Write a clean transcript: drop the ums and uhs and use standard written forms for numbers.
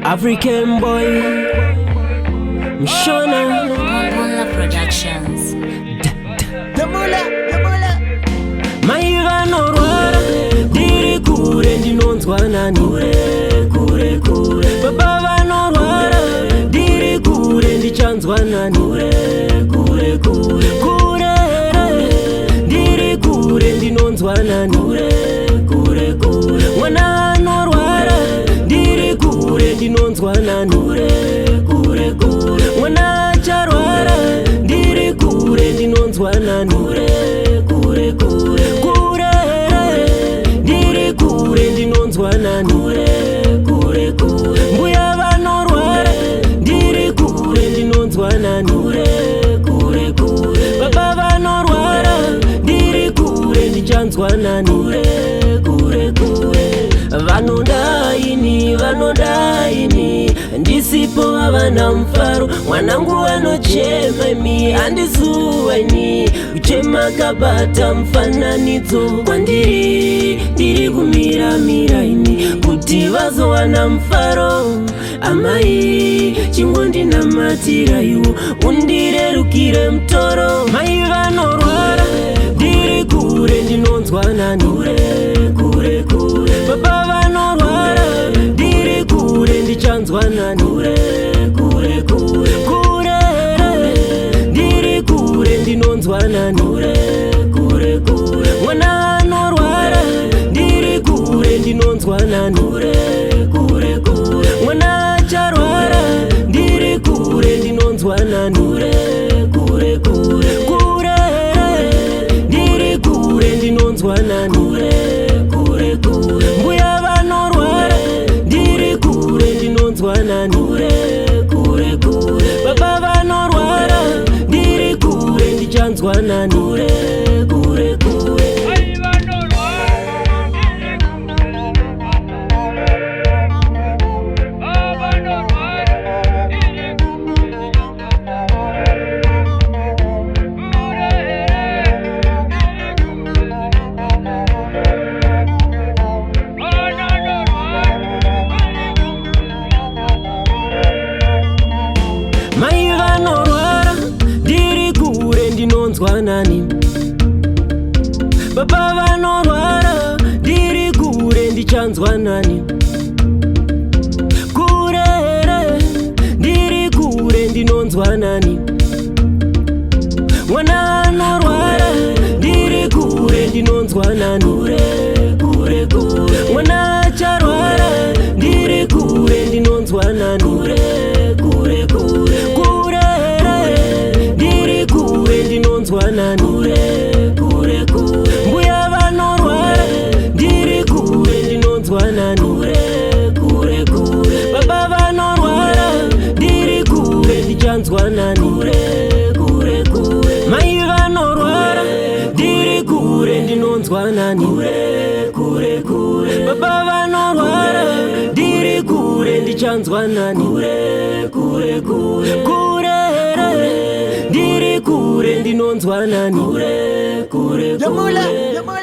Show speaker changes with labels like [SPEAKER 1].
[SPEAKER 1] African boy Mshona
[SPEAKER 2] Mula Productions.
[SPEAKER 3] Yamula
[SPEAKER 1] Maiva norwara Diri kure ndinonzwa nani Kure Baba vanorwara Diri kure ndichanzwa nani Kure Diri kure ndinonzwa nani Kure Mwana anorwara Diri kure ndinonzwa nani Kure Mwana acharwara Diri kure ndinonzwa nani Kure Diri kure ndinonzwa nani Kure Mbuya vanorwara Diri kure ndinonzwa nani Kure Baba vanorwara Diri kure ndichanzwa nani Kure Vanodaini ndisipo havana mfaro mwanangu anochema handisuwaini kuchema kabata mfananidzo kwandiri ndiri kumiramiraini kuti vazowana mfaro amai chingondinamatira iwo undirerukire mutoro mai vanorwara ndiri kure ndinonzwa nani Kure Baba vanorwara ndiri kure ndichanzwa nani Kure Ndiri kure ndinonzwa nani Kure Mwana anorwara ndiri kure ndinonzwa nani Kure Mwana acharwara ndiri kure ndinonzwa nani Kure Ndiri kure ndinonzwa nani Mbuya vanorwara ndiri kure ndinonzwa nani Kure Baba vanorwara ndiri kure ndichanzwa nani Kure Mai vanorwara ndiri kure ndinonzwa nani Baba vanorwara ndiri kure ndichanzwa nani Kure ndiri kure ndinonzwa nani Mwana anorwara ndiri kure ndinonzwa nani Kure Mwana acharwara ndiri kure ndinonzwa nani Kure Ndiri kure ndinonzwa nani Kure Mbuya vanorwara ndiri kure ndinonzwa nani Kure Baba vanorwara ndiri kure ndichanzwa nani Kure Mai vanorwara ndiri kure ndinonzwa nani Kure Baba vanorwara ndiri kure ndichanzwa nani Kure Ndiri kure ndinonzwa nani
[SPEAKER 3] Yamula